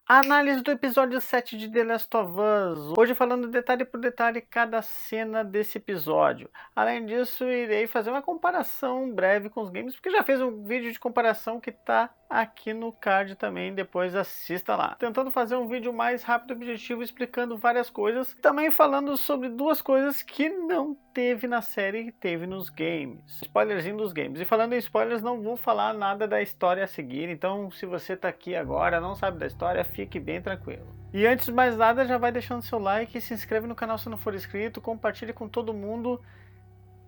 Análise do episódio 7 de The Last of Us. Hoje falando detalhe por detalhe cada cena desse episódio. Além disso, irei fazer uma comparação breve com os games, porque já fez um vídeo de comparação que está aqui no card também, depois assista lá. Tentando fazer um vídeo mais rápido e objetivo, explicando várias coisas. Também falando sobre duas coisas que não teve na série e teve nos games. Spoilerzinho dos games. E falando em spoilers, não vou falar nada da história a seguir, então se você está aqui agora, não sabe da história, fique bem tranquilo. E antes de mais nada, já vai deixando seu like, se inscreve no canal se não for inscrito, compartilhe com todo mundo.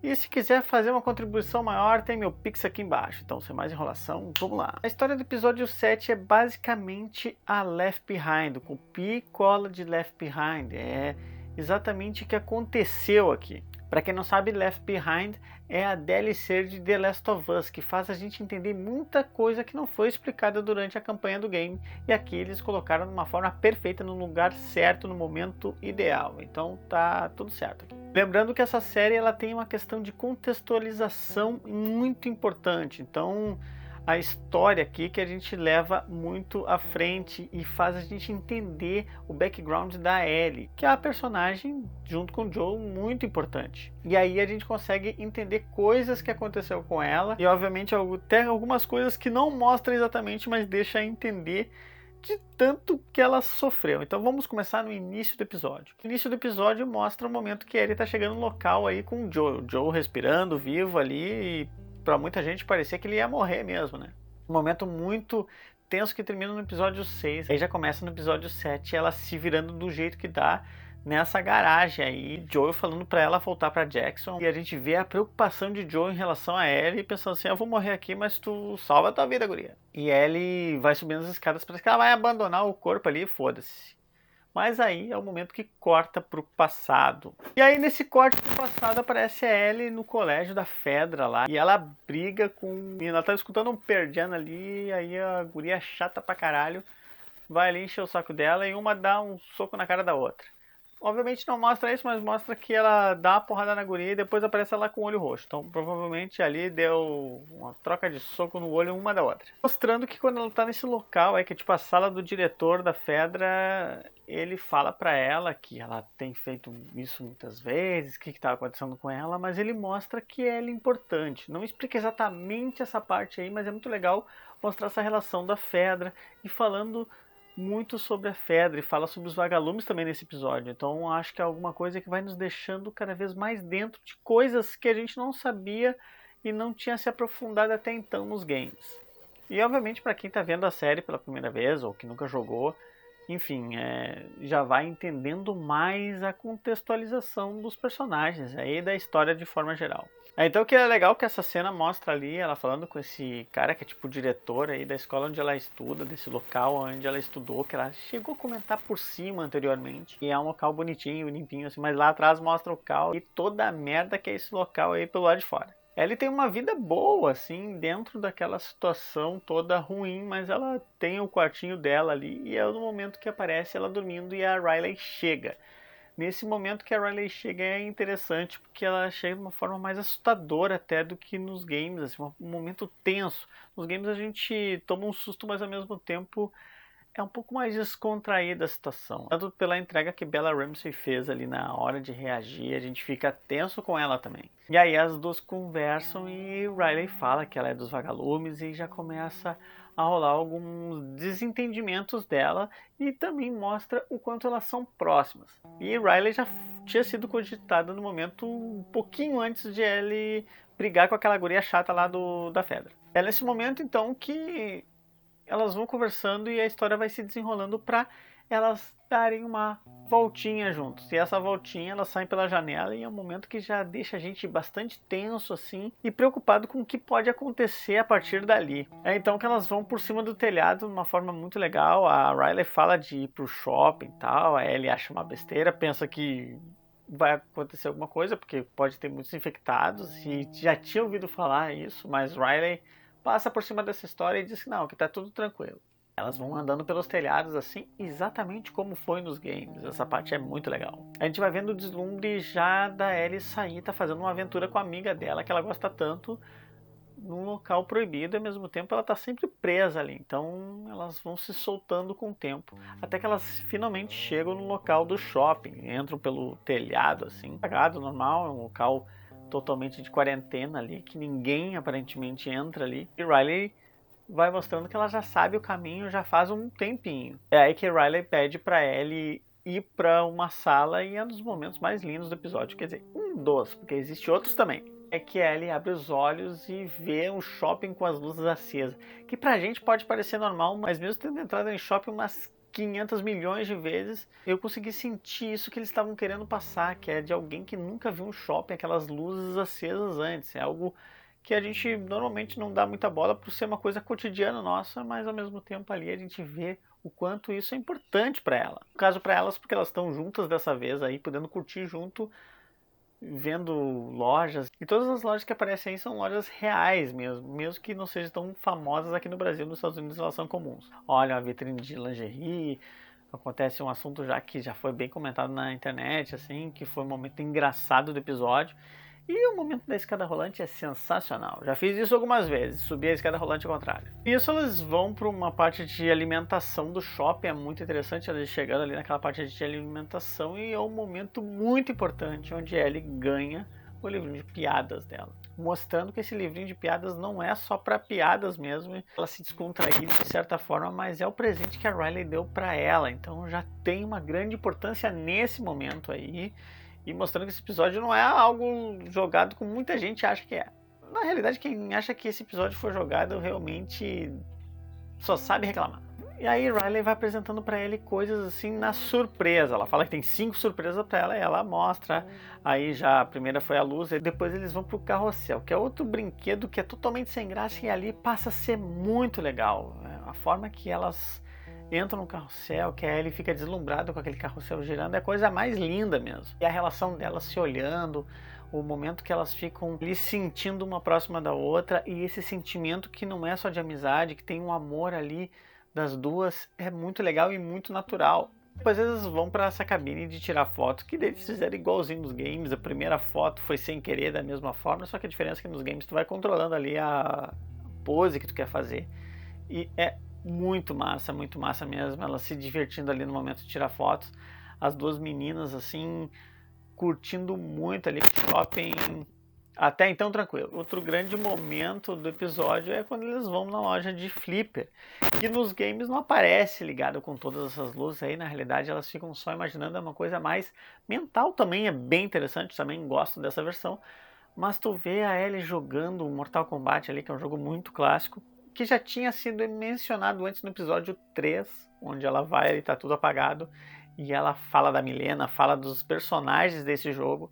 E se quiser fazer uma contribuição maior, tem meu Pix aqui embaixo. Então, sem mais enrolação, vamos lá. A história do episódio 7 é basicamente a Left Behind, o copia e cola de Left Behind. É exatamente o que aconteceu aqui. Para quem não sabe, Left Behind é a DLC de The Last of Us, que faz a gente entender muita coisa que não foi explicada durante a campanha do game. E aqui eles colocaram de uma forma perfeita, no lugar certo, no momento ideal. Então tá tudo certo aqui. Lembrando que essa série ela tem uma questão de contextualização muito importante. Então a história aqui que a gente leva muito à frente e faz a gente entender o background da Ellie, que é a personagem, junto com o Joel, muito importante. E aí a gente consegue entender coisas que aconteceu com ela e obviamente até algumas coisas que não mostra exatamente, mas deixa entender de tanto que ela sofreu. Então vamos começar no início do episódio. O início do episódio mostra o momento que a Ellie está chegando no local aí com o Joel respirando, vivo ali, e para muita gente parecia que ele ia morrer mesmo, né? Um momento muito tenso que termina no episódio 6. Aí já começa no episódio 7, ela se virando do jeito que dá nessa garagem aí, Joel falando para ela voltar para Jackson, e a gente vê a preocupação de Joel em relação a Ellie, pensando assim, eu vou morrer aqui, mas tu salva a tua vida, guria. E Ellie vai subindo as escadas, parece que ela vai abandonar o corpo ali, foda-se. Mas aí é o momento que corta pro passado. E aí nesse corte pro passado aparece a Ellie no colégio da Fedra lá. E ela briga com... E ela tá escutando um perdiano ali, e aí a guria chata pra caralho vai ali encher o saco dela e uma dá um soco na cara da outra. Obviamente não mostra isso, mas mostra que ela dá uma porrada na guria e depois aparece ela com o olho roxo. Então provavelmente ali deu uma troca de soco no olho uma da outra. Mostrando que quando ela tá nesse local, é que tipo a sala do diretor da Fedra, ele fala pra ela que ela tem feito isso muitas vezes, o que tá acontecendo com ela, mas ele mostra que ela é importante. Não explica exatamente essa parte aí, mas é muito legal mostrar essa relação da Fedra e falando muito sobre a Fedra e fala sobre os vagalumes também nesse episódio. Então acho que é alguma coisa que vai nos deixando cada vez mais dentro de coisas que a gente não sabia e não tinha se aprofundado até então nos games. E obviamente para quem está vendo a série pela primeira vez ou que nunca jogou, enfim, já vai entendendo mais a contextualização dos personagens aí da história de forma geral. Então que é legal que essa cena mostra ali ela falando com esse cara que é tipo o diretor aí da escola onde ela estuda, desse local onde ela estudou, que ela chegou a comentar por cima anteriormente. E é um local bonitinho, limpinho assim, mas lá atrás mostra o local e toda a merda que é esse local aí pelo lado de fora. Ela tem uma vida boa, assim, dentro daquela situação toda ruim, mas ela tem o quartinho dela ali e é no momento que aparece ela dormindo e a Riley chega. Nesse momento que a Riley chega é interessante porque ela chega de uma forma mais assustadora até do que nos games, assim, um momento tenso. Nos games a gente toma um susto, mas ao mesmo tempo é um pouco mais descontraída a situação. Tanto pela entrega que Bella Ramsey fez ali na hora de reagir, a gente fica tenso com ela também. E aí as duas conversam e Riley fala que ela é dos vagalumes e já começa a rolar alguns desentendimentos dela e também mostra o quanto elas são próximas. E Riley já tinha sido cogitada no momento um pouquinho antes de Ellie brigar com aquela guria chata lá da Fedra. É nesse momento então que elas vão conversando e a história vai se desenrolando para elas darem uma voltinha juntos. E essa voltinha elas saem pela janela e é um momento que já deixa a gente bastante tenso assim e preocupado com o que pode acontecer a partir dali. É então que elas vão por cima do telhado de uma forma muito legal. A Riley fala de ir pro shopping e tal, a Ellie acha uma besteira, pensa que vai acontecer alguma coisa porque pode ter muitos infectados e já tinha ouvido falar isso, mas Riley passa por cima dessa história e diz que não, que tá tudo tranquilo. Elas vão andando pelos telhados assim, exatamente como foi nos games. Essa parte é muito legal. A gente vai vendo o deslumbre já da Ellie sair, tá fazendo uma aventura com a amiga dela, que ela gosta tanto, num local proibido e ao mesmo tempo ela está sempre presa ali. Então elas vão se soltando com o tempo, até que elas finalmente chegam no local do shopping, entram pelo telhado assim, apagado, normal, é um local totalmente de quarentena ali, que ninguém aparentemente entra ali. E Riley vai mostrando que ela já sabe o caminho já faz um tempinho. É aí que Riley pede para Ellie ir para uma sala e é um dos momentos mais lindos do episódio. Quer dizer, um dos, porque existe outros também. É que Ellie abre os olhos e vê um shopping com as luzes acesas. Que pra gente pode parecer normal, mas mesmo tendo entrado em shopping umas 500 milhões de vezes, eu consegui sentir isso que eles estavam querendo passar, que é de alguém que nunca viu um shopping, aquelas luzes acesas antes. É algo que a gente normalmente não dá muita bola por ser uma coisa cotidiana nossa, mas ao mesmo tempo ali a gente vê o quanto isso é importante para ela. No caso para elas, porque elas estão juntas dessa vez aí, podendo curtir junto, vendo lojas. E todas as lojas que aparecem aí são lojas reais mesmo, mesmo que não sejam tão famosas aqui no Brasil, nos Estados Unidos elas são comuns. Olha, uma vitrine de lingerie. Acontece um assunto já que já foi bem comentado na internet, assim, que foi um momento engraçado do episódio. E o momento da escada rolante é sensacional. Já fiz isso algumas vezes, subir a escada rolante ao contrário. Isso eles vão para uma parte de alimentação do shopping, é muito interessante eles chegando ali naquela parte de alimentação e é um momento muito importante onde Ellie ganha o livrinho de piadas dela. Mostrando que esse livrinho de piadas não é só para piadas mesmo, ela se descontrair de certa forma, mas é o presente que a Riley deu para ela, então já tem uma grande importância nesse momento aí. E mostrando que esse episódio não é algo jogado como muita gente acha que é. Na realidade, quem acha que esse episódio foi jogado realmente só sabe reclamar. E aí Riley vai apresentando para ele coisas assim na surpresa. Ela fala que tem 5 surpresas para ela e ela mostra. Aí já a primeira foi a luz e depois eles vão pro carrossel, que é outro brinquedo que é totalmente sem graça e ali passa a ser muito legal. A forma que elas entram no carrossel, que a Ellie fica deslumbrada com aquele carrossel girando, é a coisa mais linda mesmo. E a relação delas se olhando, o momento que elas ficam ali sentindo uma próxima da outra, e esse sentimento que não é só de amizade, que tem um amor ali das duas, é muito legal e muito natural. Depois eles vão para essa cabine de tirar foto, que eles fizeram igualzinho nos games. A primeira foto foi sem querer, da mesma forma, só que a diferença é que nos games tu vai controlando ali a pose que tu quer fazer. E é muito massa mesmo, ela se divertindo ali no momento de tirar fotos, as duas meninas assim, curtindo muito ali o shopping, até então tranquilo. Outro grande momento do episódio é quando eles vão na loja de flipper, que nos games não aparece ligado com todas essas luzes aí, na realidade elas ficam só imaginando, é uma coisa mais mental também, é bem interessante, também gosto dessa versão, mas tu vê a Ellie jogando Mortal Kombat ali, que é um jogo muito clássico, que já tinha sido mencionado antes no episódio 3, onde ela vai e tá tudo apagado, e ela fala da Milena, fala dos personagens desse jogo,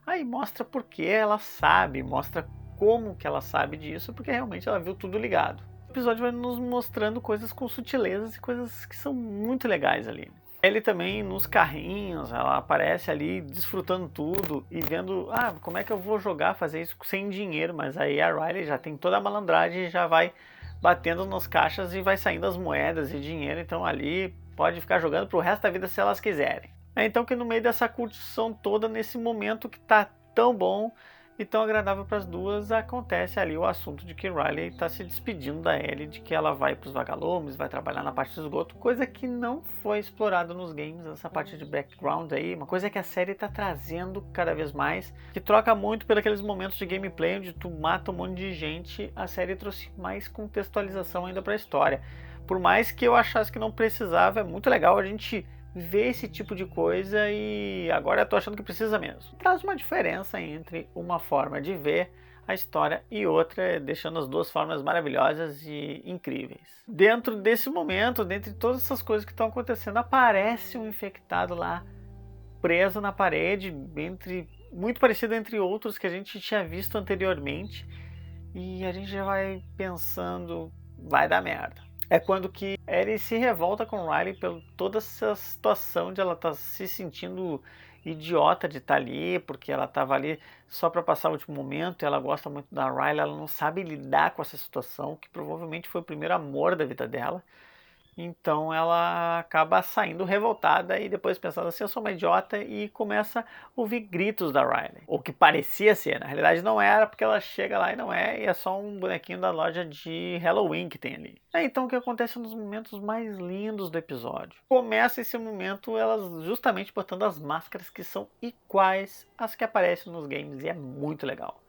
aí mostra por que ela sabe, mostra como que ela sabe disso, porque realmente ela viu tudo ligado. O episódio vai nos mostrando coisas com sutilezas e coisas que são muito legais ali. Ele também nos carrinhos, ela aparece ali desfrutando tudo e vendo, como é que eu vou jogar, fazer isso sem dinheiro, mas aí a Riley já tem toda a malandragem e já vai batendo nas caixas e vai saindo as moedas e dinheiro, então ali pode ficar jogando pro resto da vida se elas quiserem. É então que no meio dessa curtição toda, nesse momento que tá tão bom e tão agradável para as duas, acontece ali o assunto de que Riley está se despedindo da Ellie, de que ela vai para os vagalumes, vai trabalhar na parte do esgoto, coisa que não foi explorada nos games, essa parte de background aí, uma coisa que a série está trazendo cada vez mais, que troca muito por aqueles momentos de gameplay onde tu mata um monte de gente, a série trouxe mais contextualização ainda para a história. Por mais que eu achasse que não precisava, é muito legal a gente ver esse tipo de coisa e agora eu tô achando que precisa mesmo. Traz uma diferença entre uma forma de ver a história e outra, deixando as duas formas maravilhosas e incríveis. Dentro desse momento, dentre todas essas coisas que estão acontecendo, aparece um infectado lá, preso na parede, muito parecido entre outros que a gente tinha visto anteriormente, e a gente já vai pensando, vai dar merda. É quando que Ellie se revolta com Riley por toda essa situação de ela tá se sentindo idiota de estar ali, porque ela estava ali só para passar o último momento, ela gosta muito da Riley, ela não sabe lidar com essa situação, que provavelmente foi o primeiro amor da vida dela. Então ela acaba saindo revoltada e depois pensando assim, eu sou uma idiota, e começa a ouvir gritos da Riley. O que parecia ser, na realidade não era, porque ela chega lá e não é, e é só um bonequinho da loja de Halloween que tem ali. É então o que acontece nos momentos mais lindos do episódio. Começa esse momento elas justamente botando as máscaras que são iguais às que aparecem nos games, e é muito legal.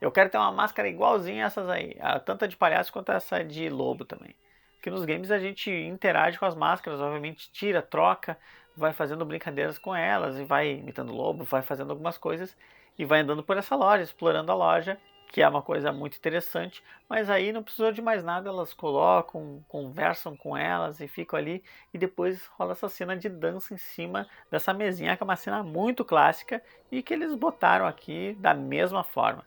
Eu quero ter uma máscara igualzinha a essas aí, tanto a de palhaço quanto essa de lobo também. Porque nos games a gente interage com as máscaras, obviamente tira, troca, vai fazendo brincadeiras com elas, e vai imitando lobo, vai fazendo algumas coisas, e vai andando por essa loja, explorando a loja, que é uma coisa muito interessante, mas aí não precisou de mais nada, elas colocam, conversam com elas e ficam ali, e depois rola essa cena de dança em cima dessa mesinha, que é uma cena muito clássica, e que eles botaram aqui da mesma forma.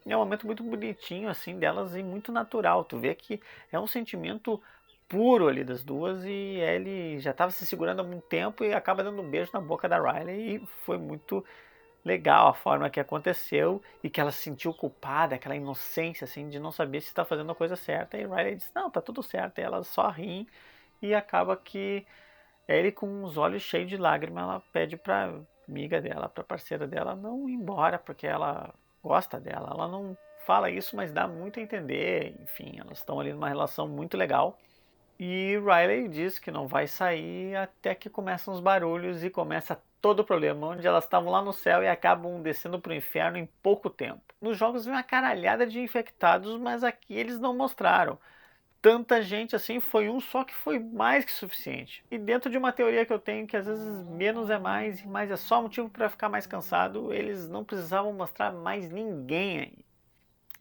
É um momento muito bonitinho assim delas e muito natural. Tu vê que é um sentimento puro ali das duas, e ele já estava se segurando há muito tempo e acaba dando um beijo na boca da Riley, e foi muito legal a forma que aconteceu e que ela se sentiu culpada, aquela inocência assim de não saber se está fazendo a coisa certa, e Riley diz, não, tá tudo certo, e ela só ri, e acaba que ele, com os olhos cheios de lágrimas, ela pede pra amiga dela, pra parceira dela, não ir embora, porque ela gosta dela. Ela não fala isso, mas dá muito a entender. Enfim, elas estão ali numa relação muito legal. E Riley diz que não vai sair até que começam os barulhos e começa todo o problema, onde elas estavam lá no céu e acabam descendo para o inferno em pouco tempo. Nos jogos vem uma caralhada de infectados, mas aqui eles não mostraram tanta gente assim, foi um só que foi mais que suficiente. E dentro de uma teoria que eu tenho, que às vezes menos é mais e mais é só motivo para ficar mais cansado, eles não precisavam mostrar mais ninguém aí.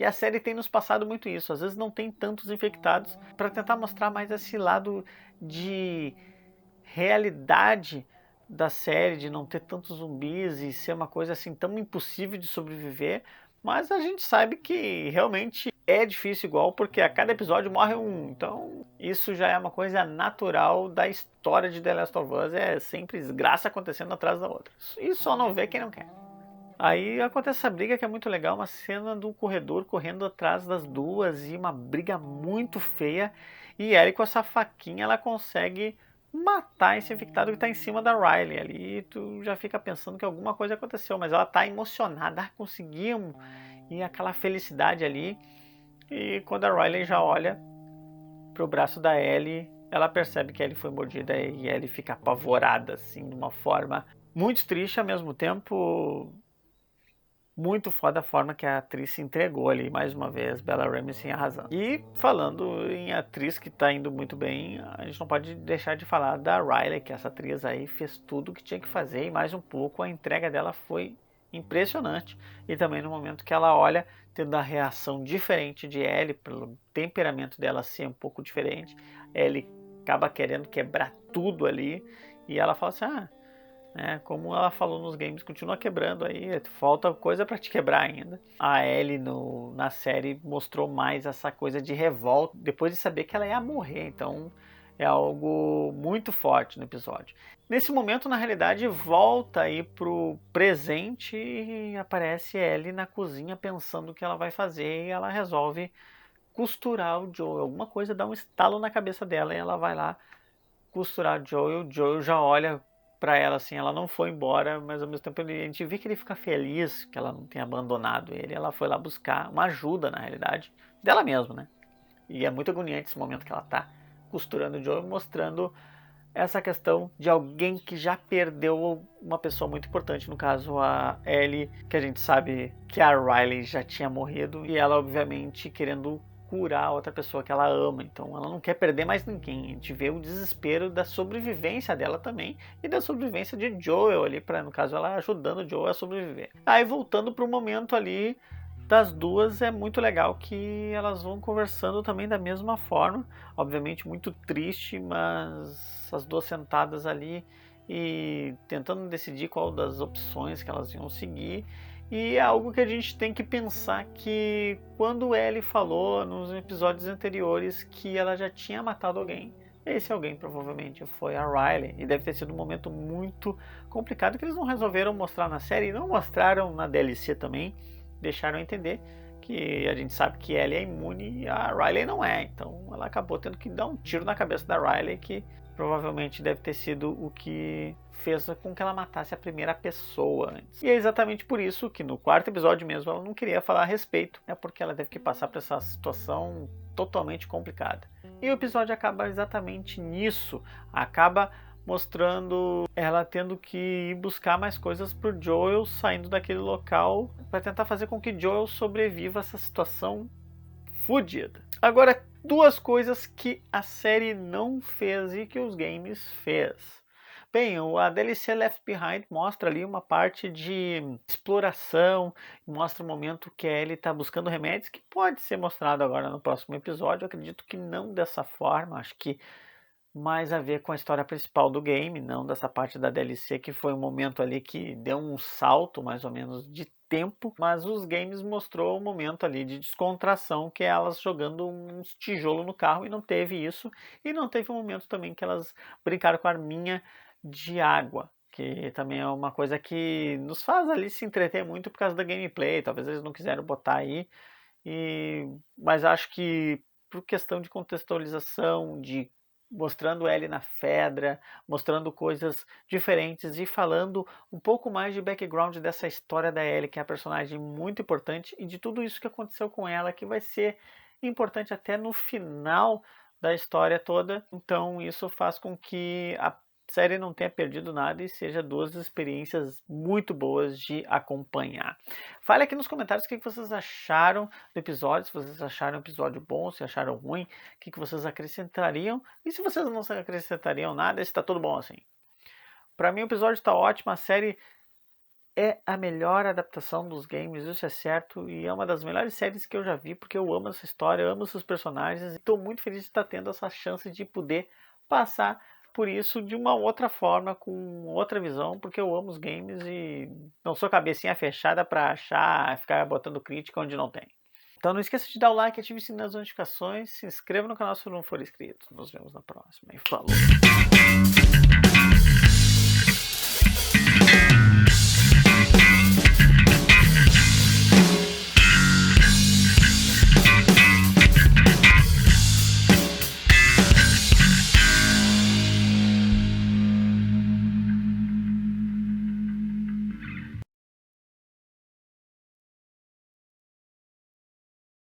E a série tem nos passado muito isso, às vezes não tem tantos infectados, para tentar mostrar mais esse lado de realidade da série, de não ter tantos zumbis e ser uma coisa assim tão impossível de sobreviver. Mas a gente sabe que realmente é difícil igual, porque a cada episódio morre um. Então isso já é uma coisa natural da história de The Last of Us. É sempre desgraça acontecendo atrás da outra. E só não vê quem não quer. Aí acontece essa briga que é muito legal, uma cena do corredor correndo atrás das duas, e uma briga muito feia. E Ellie, com essa faquinha, ela consegue matar esse infectado que está em cima da Riley ali. E tu já fica pensando que alguma coisa aconteceu, mas ela está emocionada, conseguimos. E aquela felicidade ali. E quando a Riley já olha pro braço da Ellie, ela percebe que a Ellie foi mordida, e Ellie fica apavorada, assim, de uma forma muito triste, ao mesmo tempo muito foda a forma que a atriz se entregou ali, mais uma vez, Bella Ramsey arrasando. E falando em atriz que tá indo muito bem, a gente não pode deixar de falar da Riley, que essa atriz aí fez tudo o que tinha que fazer e mais um pouco. A entrega dela foi impressionante, e também no momento que ela olha, tendo a reação diferente de Ellie, pelo temperamento dela ser um pouco diferente, Ellie acaba querendo quebrar tudo ali, e ela fala assim, como ela falou nos games, continua quebrando aí, falta coisa pra te quebrar ainda. A Ellie na série mostrou mais essa coisa de revolta, depois de saber que ela ia morrer, então é algo muito forte no episódio. Nesse momento, na realidade, volta aí pro presente e aparece Ellie na cozinha pensando o que ela vai fazer, e ela resolve costurar o Joel. Alguma coisa dá um estalo na cabeça dela e ela vai lá costurar o Joel. O Joel já olha pra ela assim, ela não foi embora, mas ao mesmo tempo a gente vê que ele fica feliz que ela não tenha abandonado ele. Ela foi lá buscar uma ajuda, na realidade, dela mesma, né? E é muito agoniante esse momento que ela tá costurando o Joel, mostrando essa questão de alguém que já perdeu uma pessoa muito importante, no caso a Ellie, que a gente sabe que a Riley já tinha morrido, e ela obviamente querendo curar outra pessoa que ela ama, então ela não quer perder mais ninguém. A gente vê o desespero da sobrevivência dela também, e da sobrevivência de Joel ali, para no caso ela ajudando o Joel a sobreviver. Aí voltando pro momento ali das duas, é muito legal que elas vão conversando também da mesma forma, obviamente muito triste, mas as duas sentadas ali e tentando decidir qual das opções que elas iam seguir. E é algo que a gente tem que pensar, que quando Ellie falou nos episódios anteriores que ela já tinha matado alguém, esse alguém provavelmente foi a Riley, e deve ter sido um momento muito complicado que eles não resolveram mostrar na série e não mostraram na DLC também. Deixaram entender que a gente sabe que Ellie é imune e a Riley não é. Então ela acabou tendo que dar um tiro na cabeça da Riley, que provavelmente deve ter sido o que fez com que ela matasse a primeira pessoa antes. E é exatamente por isso que no quarto episódio mesmo ela não queria falar a respeito, porque ela teve que passar por essa situação totalmente complicada. E o episódio acaba exatamente nisso, acaba mostrando ela tendo que ir buscar mais coisas pro Joel, saindo daquele local para tentar fazer com que Joel sobreviva a essa situação fodida. Agora, duas coisas que a série não fez e que os games fez. Bem, a DLC Left Behind mostra ali uma parte de exploração, mostra o momento que a Ellie está buscando remédios, que pode ser mostrado agora no próximo episódio. Eu acredito que não dessa forma, acho que mais a ver com a história principal do game, não dessa parte da DLC, que foi um momento ali que deu um salto mais ou menos de tempo, mas os games mostrou um momento ali de descontração, que é elas jogando uns tijolos no carro, e não teve isso, e não teve um momento também que elas brincaram com a arminha de água, que também é uma coisa que nos faz ali se entreter muito por causa da gameplay. Talvez eles não quiseram botar aí, mas acho que por questão de contextualização, de mostrando Ellie na Fedra, mostrando coisas diferentes e falando um pouco mais de background dessa história da Ellie, que é a personagem muito importante, e de tudo isso que aconteceu com ela, que vai ser importante até no final da história toda. Então isso faz com que a série não tenha perdido nada e seja duas experiências muito boas de acompanhar. Fale aqui nos comentários o que vocês acharam do episódio, se vocês acharam o episódio bom, se acharam ruim, o que vocês acrescentariam, e se vocês não acrescentariam nada, se está tudo bom assim. Para mim o episódio está ótimo, a série é a melhor adaptação dos games, isso é certo, e é uma das melhores séries que eu já vi, porque eu amo essa história, eu amo esses personagens, e estou muito feliz de estar tendo essa chance de poder passar por isso de uma outra forma, com outra visão, porque eu amo os games e não sou cabecinha fechada para achar, ficar botando crítica onde não tem. Então não esqueça de dar o like, ative o sininho das notificações, se inscreva no canal se não for inscrito. Nos vemos na próxima e falou!